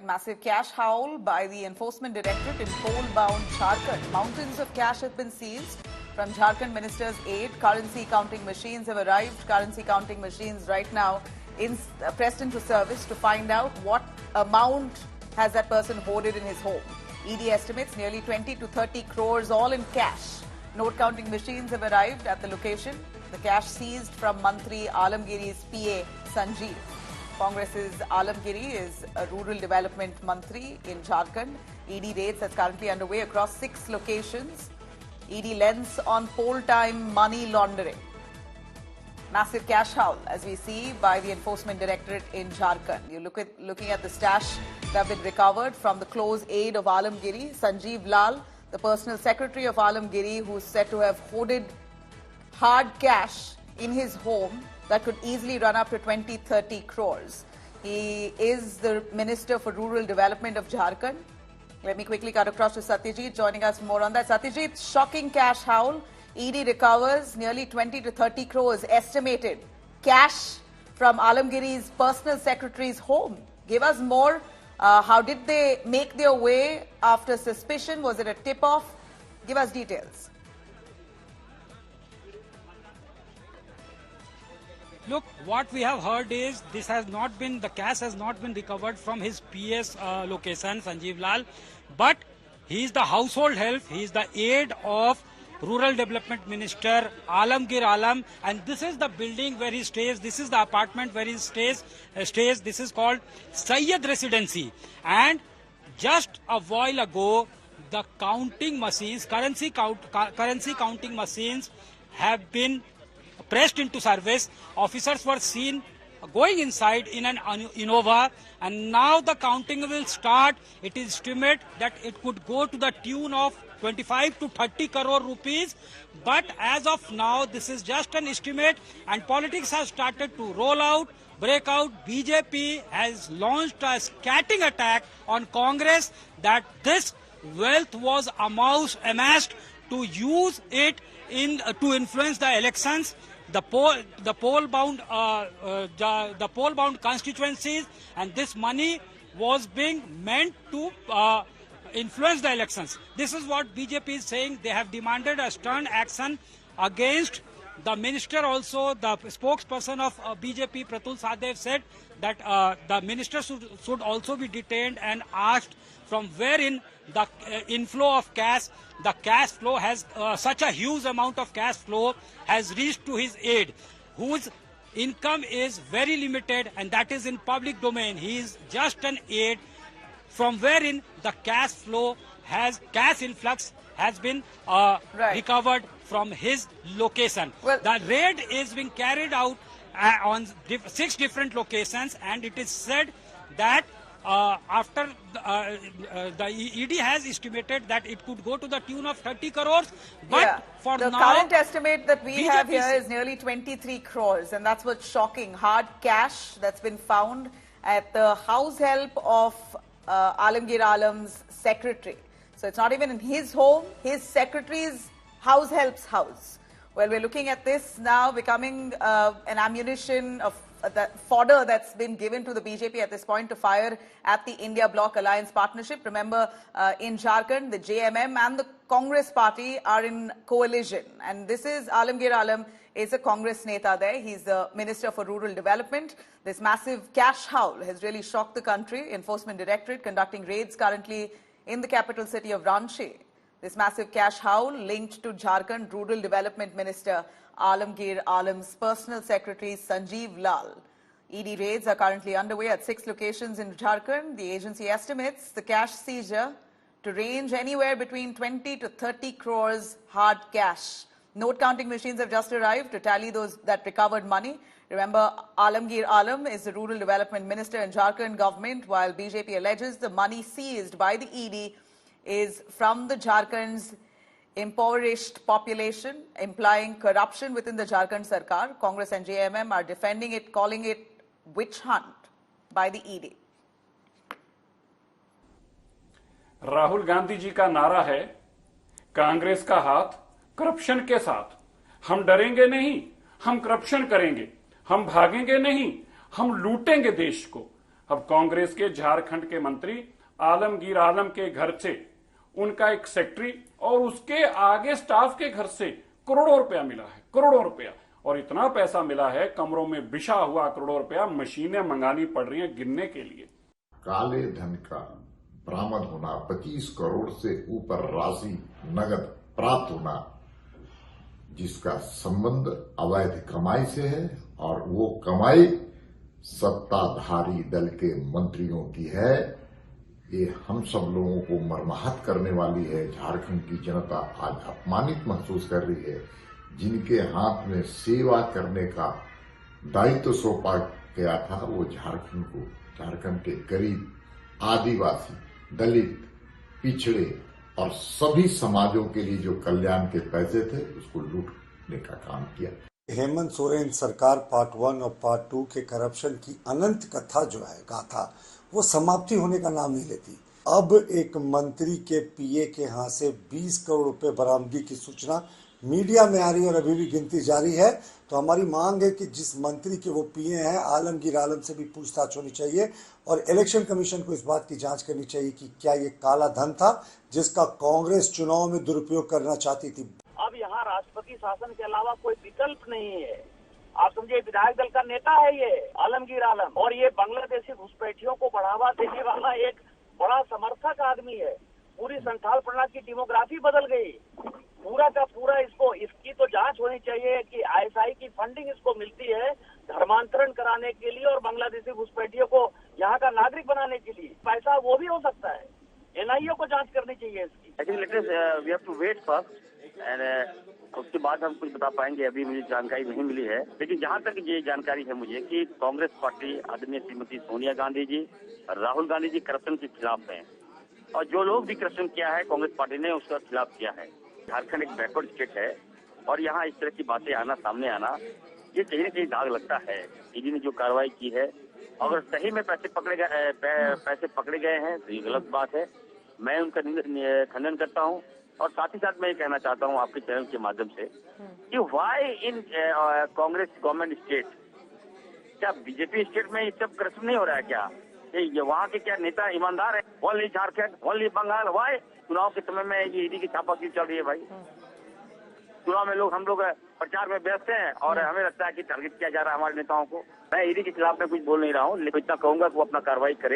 massive cash haul by the Enforcement Directorate in coal-bound Jharkhand. Mountains of cash have been seized from Jharkhand Minister's aid. Currency counting machines have arrived. Currency counting machines right now pressed into service to find out what amount has that person hoarded in his home. ED estimates nearly 20 to 30 crores all in cash. Note counting machines have arrived at the location. The cash seized from Mantri Alamgiri's PA Sanjeev. Congress's Alamgiri is a rural development Mantri in Jharkhand. ED raids are currently underway across 6 locations. ED lens on poll time money laundering. Massive cash haul, as we see, by the Enforcement Directorate in Jharkhand. You're looking at the stash that have been recovered from the close aide of Alamgiri, Sanjeev Lal, the personal secretary of Alamgiri, who is said to have hoarded hard cash in his home that could easily run up to 20-30 crores. He is the Minister for Rural Development of Jharkhand. Let me quickly cut across to Satyajit, joining us more on that. Satyajit, shocking cash haul. ED recovers nearly 20 to 30 crores estimated cash from Alamgiri's personal secretary's home. Give us more. How did they make their way after suspicion? Was it a tip-off? Give us details. Look, what we have heard is the cash has not been recovered from his PS location, Sanjeev Lal, but he is the household help, he is the aide of Rural Development Minister Alamgir Alam, and this is the building where he stays, this is the apartment where he stays, this is called Sayyid Residency. And just a while ago, the counting machines, currency counting machines have been pressed into service. Officers were seen going inside in an Innova, and now the counting will start. It is estimated that it could go to the tune of 25 to 30 crore rupees. But as of now, this is just an estimate, and politics has started to roll out, break out. BJP has launched a scatting attack on Congress that this wealth was amassed to use it to influence the elections. The poll-bound constituencies, and this money was being meant to influence the elections. This is what BJP is saying. They have demanded a stern action against the minister. Also, the spokesperson of BJP, Pratul Sadev, said that the minister should also be detained and asked from wherein the inflow of cash, the cash flow has such a huge amount of cash flow has reached to his aide, whose income is very limited, and that is in public domain. He is just an aide from wherein the cash influx has been recovered from his location. Well, the raid is being carried out on 6 different locations, and it is said that after the ED has estimated that it could go to the tune of 30 crores. But for the now, current estimate that we have here is nearly 23 crores, and that's what's shocking. Hard cash that's been found at the house help of Alamgir Alam's secretary. So it's not even in his home, his secretary's house help's house. Well, we're looking at this now becoming an ammunition of that fodder that's been given to the BJP at this point to fire at the India Bloc Alliance partnership. Remember, in Jharkhand, the JMM and the Congress party are in coalition. And this is Alamgir Alam is a Congress neta there. He's the Minister for Rural Development. This massive cash haul has really shocked the country. Enforcement Directorate conducting raids currently in the capital city of Ranchi. This massive cash haul linked to Jharkhand Rural Development Minister Alamgir Alam's personal secretary Sanjeev Lal. ED raids are currently underway at 6 locations in Jharkhand. The agency estimates the cash seizure to range anywhere between 20 to 30 crores hard cash. Note counting machines have just arrived to tally that recovered money. Remember, Alamgir Alam is the Rural Development Minister in Jharkhand government, while BJP alleges the money seized by the ED is from the Jharkhand's impoverished population, implying corruption within the Jharkhand Sarkar. Congress and JMM are defending it, calling it witch hunt by the ED. Rahul Gandhi ji का नारा है, कांग्रेस का हाथ corruption के साथ। हम डरेंगे नहीं, हम करप्शन करेंगे, हम भागेंगे नहीं, हम लूटेंगे देश को। अब कांग्रेस के झारखंड के मंत्री आलमगीर आलम के घर से उनका एक सेक्रेटरी और उसके आगे स्टाफ के घर से करोड़ों रुपया मिला है, करोड़ों रुपया। और इतना पैसा मिला है, कमरों में बिछा हुआ करोड़ों रुपया, मशीनें मंगानी पड़ रही हैं गिनने के लिए। काले धन का बरामद होना, 25 करोड़ से ऊपर राशि नगद प्राप्त होना, जिसका संबंध अवैध कमाई से है और वो कमाई सत्ताधारी दल के मंत्रियों की है। ये हम सब लोगों को मर्माहत करने वाली है। झारखंड की जनता आज अपमानित महसूस कर रही है। जिनके हाथ में सेवा करने का दायित्व सौंपा गया था, वो झारखंड के गरीब, आदिवासी, दलित, पिछड़े और सभी समाजों के लिए जो कल्याण के पैसे थे, उसको लूटने का काम किया। हेमंत सोरेन सरकार पार्ट 1 और पार्ट 2 के करप्शन की अनंत कथा जो है, गाथा, वो समाप्ति होने का नाम नहीं लेती। अब एक मंत्री के पीए के हाथ से 20 करोड़ रुपए बरामदगी की सूचना मीडिया में आ रही है और अभी भी गिनती जारी है। तो हमारी मांग है कि जिस मंत्री के वो पीए हैं, आलमगीर आलम से भी पूछताछ होनी चाहिए और इलेक्शन कमीशन को इस बात की जांच करनी चाहिए कि क्या ये काला धन था जिसका कांग्रेस चुनाव में दुरुपयोग करना चाहती थी। अब यहाँ राष्ट्रपति शासन के अलावा कोई विकल्प नहीं है। आप समझे, विधायक दल का नेता है ये आलमगीर आलम, और ये बांग्लादेशी घुसपैठियों को बढ़ावा देने वाला एक बड़ा समर्थक आदमी है। पूरी संथाल प्रणाली की डेमोग्राफी बदल गई, पूरा का पूरा। इसकी तो जांच होनी चाहिए कि आईएसआई की फंडिंग इसको मिलती है धर्मांतरण कराने के लिए और बांग्लादेशी घुसपैठियों को यहाँ का नागरिक बनाने के लिए। पैसा वो भी हो सकता है, एनआईए को जांच करनी चाहिए इसकी। I think let us we have to wait first and उसके बाद हम कुछ बता पाएंगे। अभी मुझे जानकारी नहीं मिली है, लेकिन जहां तक ये जानकारी है मुझे कि कांग्रेस पार्टी आदरणीय श्रीमती सोनिया गांधी जी, राहुल गांधी जी करप्शन के खिलाफ हैं और जो लोग भी करप्शन किया है कांग्रेस पार्टी ने उसका खिलाफ किया है। झारखंड एक बैकवर्ड स्टेट है और यहाँ इस तरह की बातें सामने आना, ये कहीं न कहीं दाग लगता है। ईडी ने जो कार्रवाई की है, अगर सही में पैसे पकड़े गए हैं तो ये गलत बात है। मैं उनका खंडन करता हूँ और साथ ही साथ मैं ये कहना चाहता हूँ आपके चैनल के माध्यम से कि why in Congress government state, क्या बीजेपी स्टेट में ये सब करप्शन नहीं हो रहा है क्या? ये वहाँ के क्या नेता ईमानदार है? Only Jharkhand, only Bengal, why? चुनाव के समय में ये ईडी की छापामारी चल रही है भाई। चुनाव में हम लोग प्रचार में व्यस्त हैं और हमें लगता है कि टारगेट किया जा रहा है हमारे नेताओं को। मैं ईडी के खिलाफ में कुछ बोल नहीं रहा हूँ, लेकिन इतना कहूंगा कि वो अपना कार्रवाई करे।